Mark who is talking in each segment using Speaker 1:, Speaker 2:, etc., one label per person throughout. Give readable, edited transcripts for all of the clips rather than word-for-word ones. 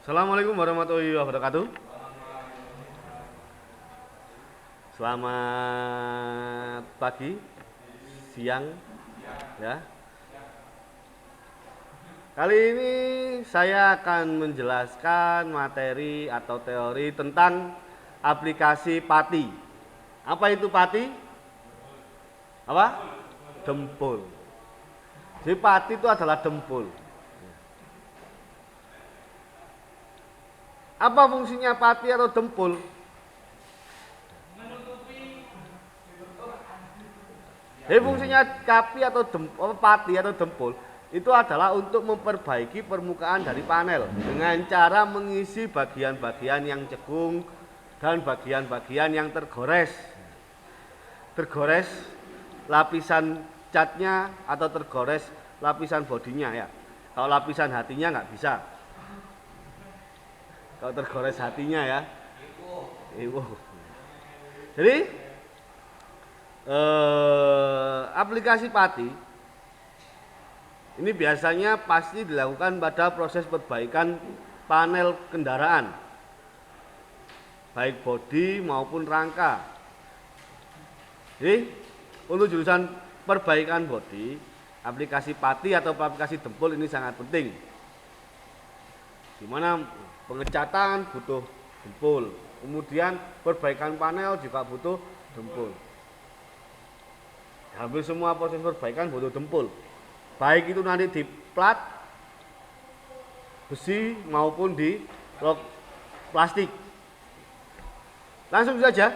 Speaker 1: Assalamualaikum warahmatullahi wabarakatuh. Selamat pagi, siang, ya. Kali ini saya akan menjelaskan materi atau teori tentang aplikasi pati. Apa itu pati? Apa? Dempul. Jadi pati itu adalah dempul. Apa fungsinya pati atau dempul? Jadi fungsinya kapi atau pati atau dempul itu adalah untuk memperbaiki permukaan dari panel dengan cara mengisi bagian-bagian yang cekung dan bagian-bagian yang tergores. Tergores lapisan catnya atau tergores lapisan bodinya ya. Kalau lapisan hatinya nggak bisa. Kalau tergores hatinya ya. Ibu. Jadi aplikasi pati ini biasanya pasti dilakukan pada proses perbaikan panel kendaraan, baik bodi maupun rangka. Jadi untuk jurusan perbaikan bodi, aplikasi pati atau aplikasi dempul ini sangat penting. Di mana pengecatan butuh dempul, kemudian perbaikan panel juga butuh dempul. Hampir semua proses perbaikan butuh dempul. Baik itu nanti di plat besi maupun di rok plastik. Langsung saja.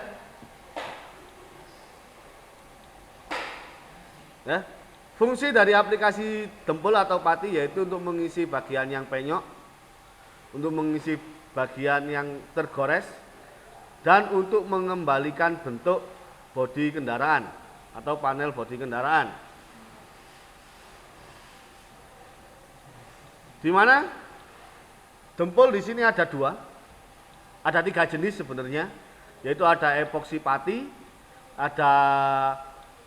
Speaker 1: Ya. Fungsi dari aplikasi dempul atau pati yaitu untuk mengisi bagian yang penyok, untuk mengisi bagian yang tergores, dan untuk mengembalikan bentuk bodi kendaraan atau panel bodi kendaraan. Di mana dempul di sini ada tiga jenis sebenarnya, yaitu ada epoksi pati, ada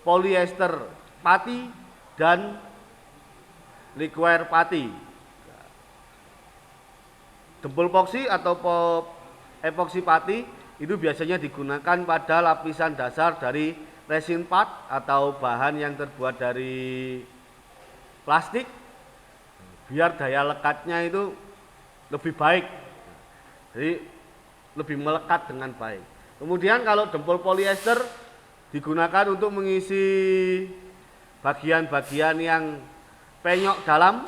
Speaker 1: polyester pati, dan liquer pati. Dempul epoksi atau epoksi pati itu biasanya digunakan pada lapisan dasar dari resin part atau bahan yang terbuat dari plastik, biar daya lekatnya itu lebih baik, jadi lebih melekat dengan baik. Kemudian kalau dempul polyester digunakan untuk mengisi bagian-bagian yang penyok dalam,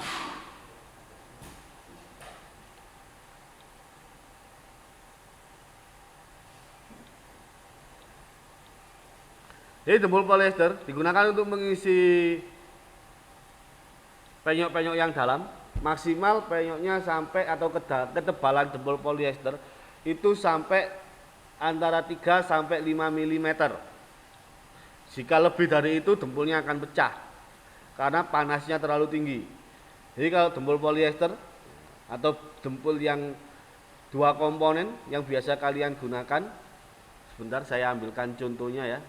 Speaker 1: jadi dempul polyester digunakan untuk mengisi penyok-penyok yang dalam. Maksimal penyoknya sampai atau ketebalan dempul polyester itu sampai antara 3 sampai 5 mm. Jika lebih dari itu dempulnya akan pecah karena panasnya terlalu tinggi. Jadi kalau dempul polyester atau dempul yang dua komponen yang biasa kalian gunakan, sebentar saya ambilkan contohnya ya.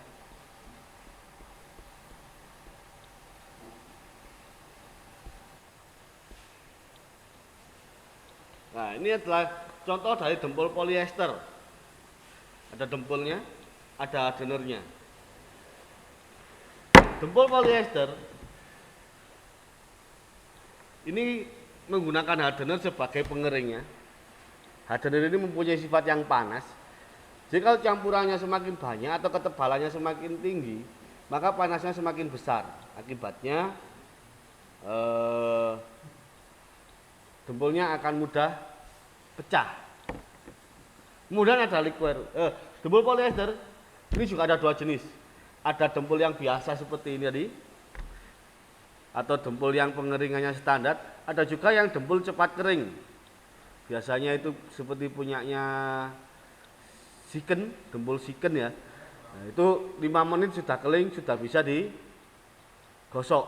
Speaker 1: Nah, ini adalah contoh dari dempul polyester. Ada dempulnya, ada hardenernya. Dempul polyester ini menggunakan hardener sebagai pengeringnya. Hardener ini mempunyai sifat yang panas. Jadi kalau campurannya semakin banyak atau ketebalannya semakin tinggi, maka panasnya semakin besar. Akibatnya dempulnya akan mudah pecah. Kemudian ada liquer. Dempul polyester ini juga ada dua jenis. Ada dempul yang biasa seperti ini tadi, atau dempul yang pengeringannya standar. Ada juga yang dempul cepat kering. Biasanya itu seperti punyanya Siken, dempul Siken ya. Nah, itu 5 menit sudah kering, sudah bisa digosok.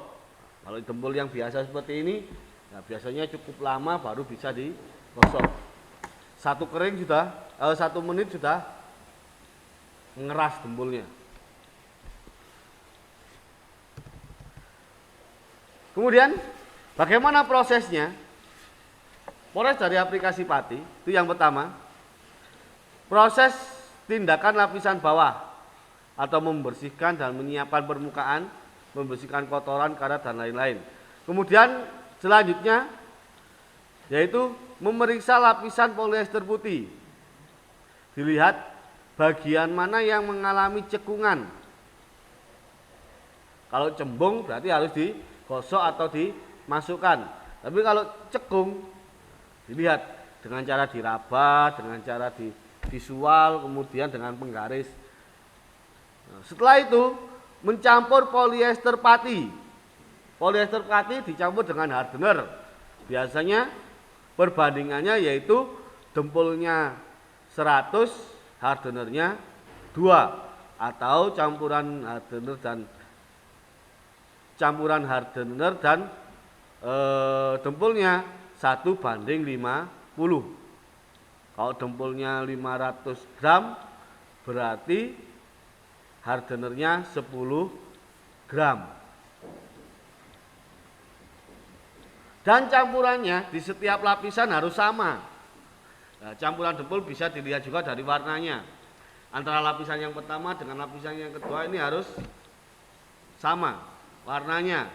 Speaker 1: Kalau dempul yang biasa seperti ini, nah biasanya cukup lama baru bisa digosok. 1 menit sudah mengeras dempulnya. Kemudian bagaimana prosesnya? Proses dari aplikasi pati itu yang pertama, proses tindakan lapisan bawah atau membersihkan dan menyiapkan permukaan, membersihkan kotoran, karat dan lain-lain. Kemudian selanjutnya yaitu memeriksa lapisan poliester putih. Dilihat bagian mana yang mengalami cekungan. Kalau cembung berarti harus digosok atau dimasukkan. Tapi kalau cekung dilihat dengan cara diraba, dengan cara visual, kemudian dengan penggaris. Nah, setelah itu mencampur polyester pati. Polyester pati dicampur dengan hardener. Biasanya perbandingannya yaitu dempulnya 100, hardenernya 2, atau campuran hardener dan dempulnya 1:50. Kalau dempulnya 500 gram berarti hardenernya 10 gram. Dan campurannya di setiap lapisan harus sama. Nah, campuran dempul bisa dilihat juga dari warnanya. Antara lapisan yang pertama dengan lapisan yang kedua ini harus sama warnanya.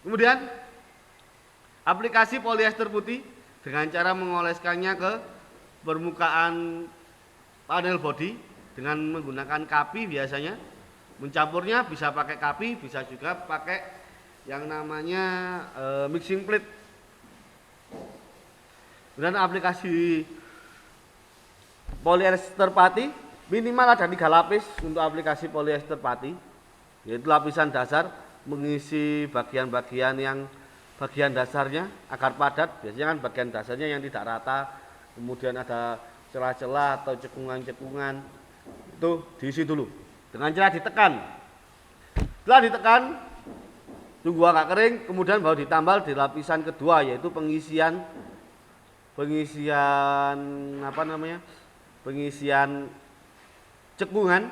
Speaker 1: Kemudian aplikasi polyester putih dengan cara mengoleskannya ke permukaan panel body dengan menggunakan kapi biasanya. Mencampurnya bisa pakai kapi, bisa juga pakai yang namanya mixing plate. Dan aplikasi polyester pati minimal ada 3 lapis untuk aplikasi polyester pati, yaitu lapisan dasar mengisi bagian-bagian yang bagian dasarnya agar padat. Biasanya kan bagian dasarnya yang tidak rata, kemudian ada celah-celah atau cekungan-cekungan, itu diisi dulu dengan cara ditekan. Setelah ditekan tunggu agak kering, kemudian baru ditambal di lapisan kedua, yaitu pengisian cekungan.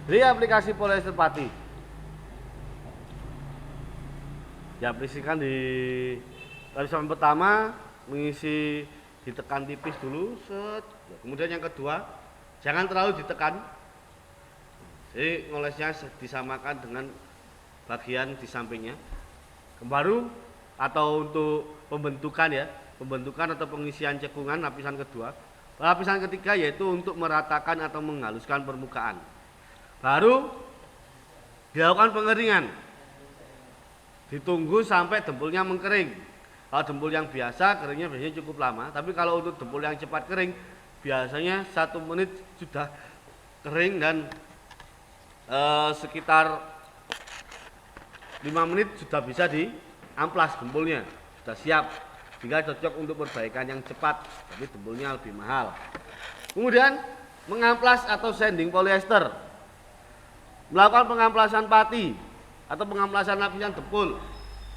Speaker 1: Jadi aplikasi polyester pati diaplikasikan di lapisan pertama, mengisi ditekan tipis dulu, set. Kemudian yang kedua jangan terlalu ditekan, jadi ngolesnya disamakan dengan bagian di sampingnya. Baru atau untuk pembentukan atau pengisian cekungan lapisan kedua. Lapisan ketiga yaitu untuk meratakan atau menghaluskan permukaan. Baru dilakukan pengeringan. Ditunggu sampai dempulnya mengkering. Kalau dempul yang biasa keringnya biasanya cukup lama, tapi kalau untuk dempul yang cepat kering biasanya 1 menit sudah kering dan sekitar 5 menit sudah bisa diamplas dempulnya, sudah siap, sehingga cocok untuk perbaikan yang cepat, tapi dempulnya lebih mahal. Kemudian mengamplas atau sanding polyester, melakukan pengamplasan pati atau pengamplasan lapisan dempul,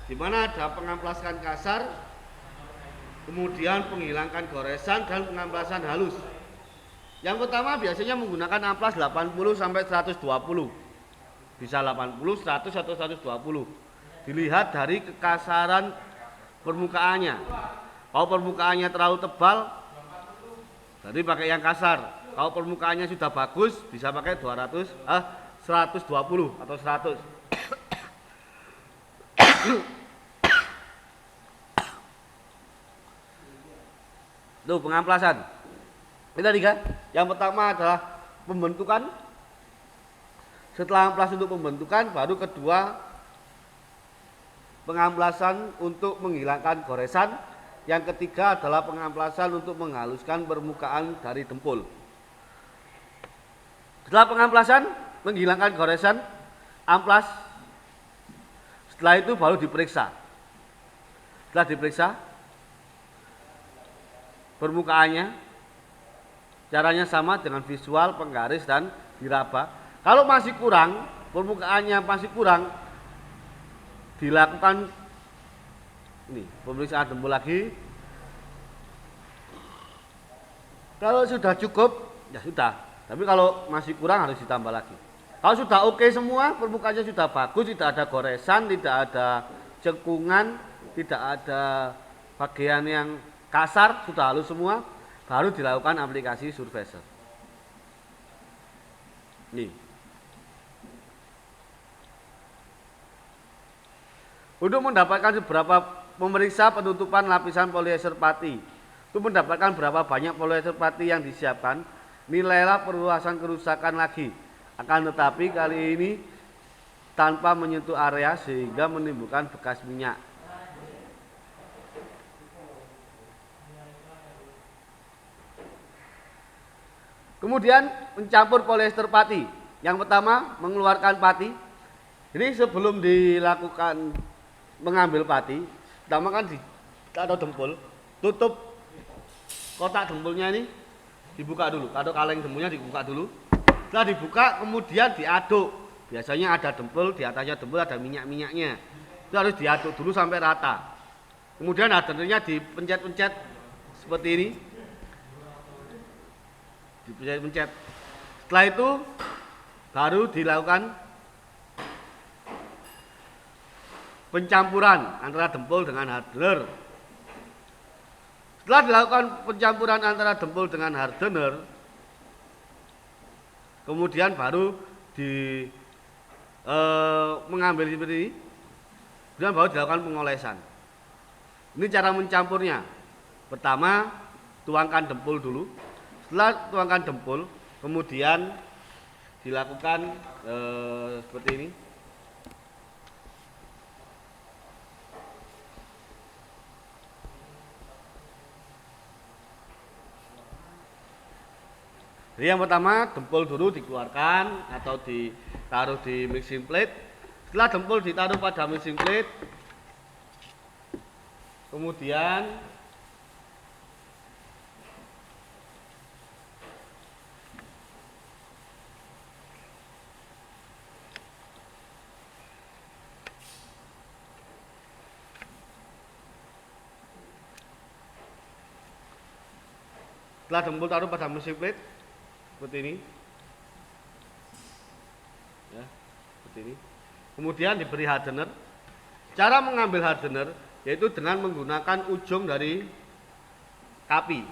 Speaker 1: di mana ada pengamplasan kasar, kemudian penghilangkan goresan dan pengamplasan halus. Yang pertama biasanya menggunakan amplas 80 sampai 120. Bisa 80, 100 atau 120. Dilihat dari kekasaran permukaannya. Kalau permukaannya terlalu tebal, jadi pakai yang kasar. Kalau permukaannya sudah bagus, bisa pakai 120 atau 100. Tuh pengamplasan. Kita 3. Yang pertama adalah pembentukan. Setelah amplas untuk pembentukan, baru kedua pengamplasan untuk menghilangkan goresan. Yang ketiga adalah pengamplasan untuk menghaluskan permukaan dari dempul. Setelah pengamplasan menghilangkan goresan, amplas. Setelah itu baru diperiksa. Setelah diperiksa permukaannya, caranya sama dengan visual, penggaris dan diraba. Kalau masih kurang, permukaannya masih kurang, dilakukan ini pemeriksaan dempul lagi. Kalau sudah cukup, ya sudah, Tapi kalau masih kurang harus ditambah lagi. Kalau sudah oke semua, permukaannya sudah bagus, tidak ada goresan, tidak ada cekungan, tidak ada bagian yang kasar, sudah halus semua, baru dilakukan aplikasi surfacer. Nih. Untuk mendapatkan memeriksa penutupan lapisan polyester pati. Untuk mendapatkan berapa banyak polyester pati yang disiapkan, nilailah perluasan kerusakan lagi. Akan tetapi kali ini tanpa menyentuh area sehingga menimbulkan bekas minyak. Kemudian mencampur polyester pati. Yang pertama mengeluarkan pati. Ini sebelum dilakukan mengambil pati, pertama kan atau dempul, tutup kotak dempulnya ini dibuka dulu, atau kaleng dempulnya dibuka dulu. Setelah dibuka kemudian diaduk. Biasanya ada dempul, di atasnya dempul ada minyak-minyaknya. Itu harus diaduk dulu sampai rata. Kemudian hardenernya dipencet-pencet seperti ini. Dipencet-pencet. Setelah itu baru dilakukan pencampuran antara dempul dengan hardener. Setelah dilakukan pencampuran antara dempul dengan hardener, kemudian baru mengambil seperti ini, kemudian baru dilakukan pengolesan. Ini cara mencampurnya. Pertama, tuangkan dempul dulu. Setelah tuangkan dempul, kemudian dilakukan seperti ini. Jadi yang pertama dempul dulu dikeluarkan atau ditaruh di mixing plate. Setelah dempul ditaruh pada mixing plate, kemudian setelah dempul taruh pada mixing plate seperti ini, ya, seperti ini. Kemudian diberi hardener. Cara mengambil hardener yaitu dengan menggunakan ujung dari kapi.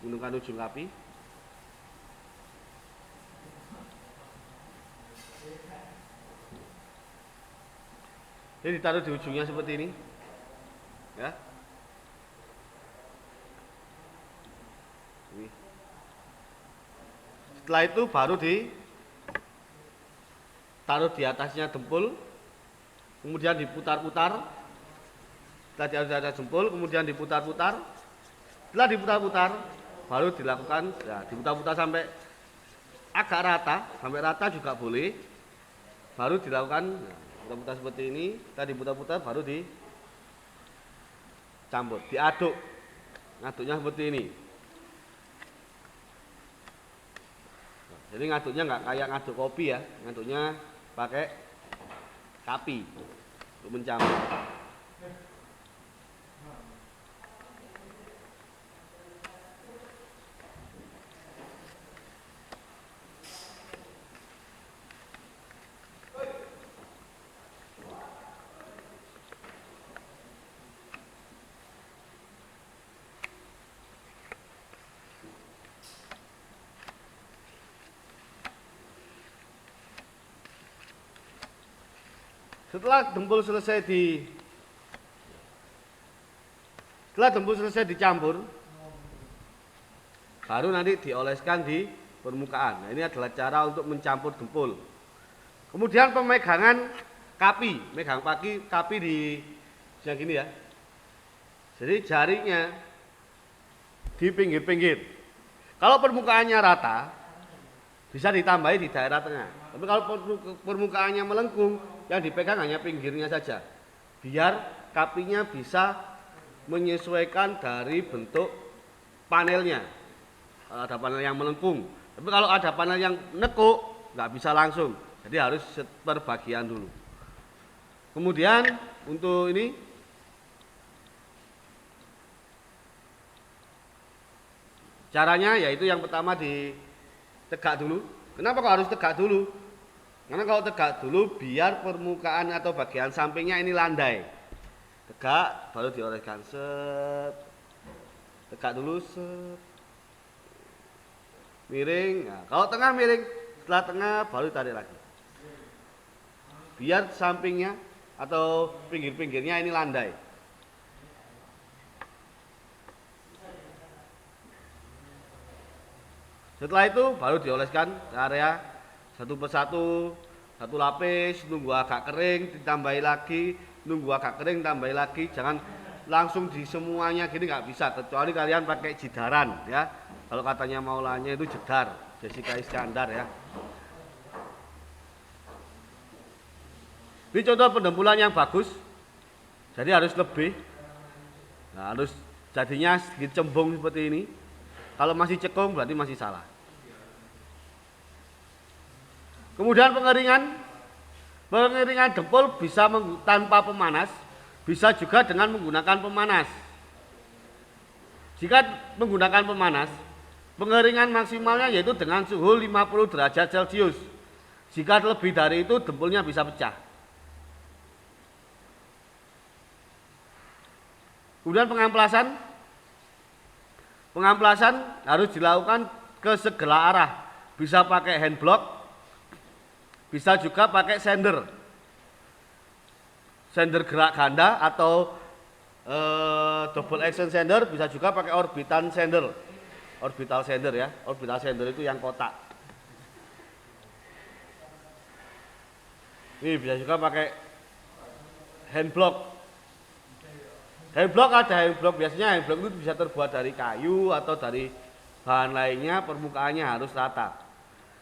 Speaker 1: Menggunakan ujung kapi. Jadi ditaruh di ujungnya seperti ini, ya. Setelah itu baru ditaruh di atasnya dempul, kemudian diputar-putar. Setelah di atas dempul, kemudian diputar-putar. Setelah diputar-putar, baru dilakukan, ya, diputar-putar sampai agak rata, sampai rata juga boleh. Baru dilakukan, ya, putar-putar seperti ini. Setelah diputar-putar, baru dicampur, diaduk. Ngaduknya seperti ini. Jadi ngaduknya nggak kayak ngaduk kopi ya, ngaduknya pakai kapi untuk mencampur. Setelah dempul selesai dicampur, baru nanti dioleskan di permukaan. Nah, ini adalah cara untuk mencampur dempul. Kemudian pemegangan kapi, megang kapi di yang gini ya. Jadi jarinya di pinggir-pinggir. Kalau permukaannya rata, bisa ditambahi di daerah tengah. Tapi kalau permukaannya melengkung, yang dipegang hanya pinggirnya saja, biar kapinya bisa menyesuaikan dari bentuk panelnya. Ada panel yang melengkung, tapi kalau ada panel yang nekuk, nggak bisa langsung, jadi harus per bagian dulu. Kemudian untuk ini Caranya yaitu yang pertama ditegak dulu. Kenapa kok harus tegak dulu? Karena kalau tegak dulu biar permukaan atau bagian sampingnya ini landai. Tegak baru dioleskan set. Tegak dulu set. Miring. Nah, kalau tengah miring, setelah tengah baru tarik lagi. Biar sampingnya atau pinggir-pinggirnya ini landai. Setelah itu baru dioleskan ke area satu persatu, satu lapis, nunggu agak kering, ditambahi lagi, nunggu agak kering, tambahi lagi. Jangan langsung di semuanya gini, nggak bisa, kecuali kalian pakai jidaran ya. Kalau katanya Maulanya itu jedar, Jessica Iskandar ya. Ini contoh pendempulan yang bagus, jadi harus lebih, nah, harus jadinya sedikit cembung seperti ini. Kalau masih cekung berarti masih salah. Kemudian pengeringan dempul bisa tanpa pemanas, bisa juga dengan menggunakan pemanas. Jika menggunakan pemanas, pengeringan maksimalnya yaitu dengan suhu 50 derajat Celcius. Jika lebih dari itu dempulnya bisa pecah. Kemudian pengamplasan harus dilakukan ke segala arah. Bisa pakai hand block, bisa juga pakai sender gerak ganda atau double action sender, bisa juga pakai orbital sender ya. Orbital sender itu yang kotak. Ini bisa juga pakai hand block. Hand block biasanya hand block itu bisa terbuat dari kayu atau dari bahan lainnya, permukaannya harus rata.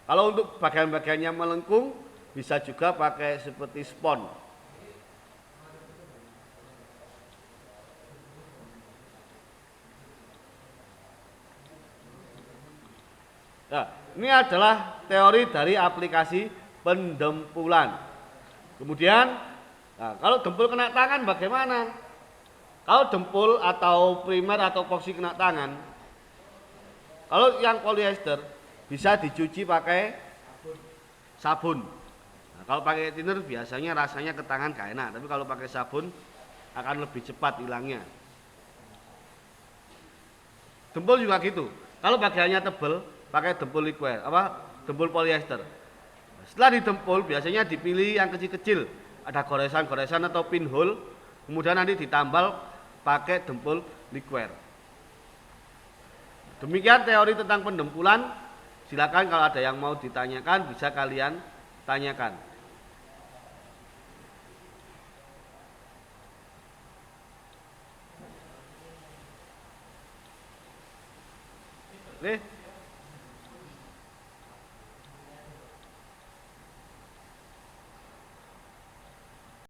Speaker 1: Kalau untuk bagian-bagiannya melengkung, bisa juga pakai seperti spon. Nah, ini adalah teori dari aplikasi pendempulan. Kemudian, nah, kalau dempul kena tangan bagaimana? Kalau dempul atau primer atau epoxy kena tangan, kalau yang polyester bisa dicuci pakai sabun. Nah, kalau pakai thinner biasanya rasanya ke tangan gak enak, tapi kalau pakai sabun akan lebih cepat hilangnya. Dempul juga gitu. Kalau bagiannya tebal, pakai dempul liquid, dempul polyester. Setelah didempul biasanya dipilih yang kecil-kecil, ada goresan-goresan atau pinhole, kemudian nanti ditambal pakai dempul liquid. Demikian teori tentang pendempulan. Silakan kalau ada yang mau ditanyakan bisa kalian tanyakan. Oke.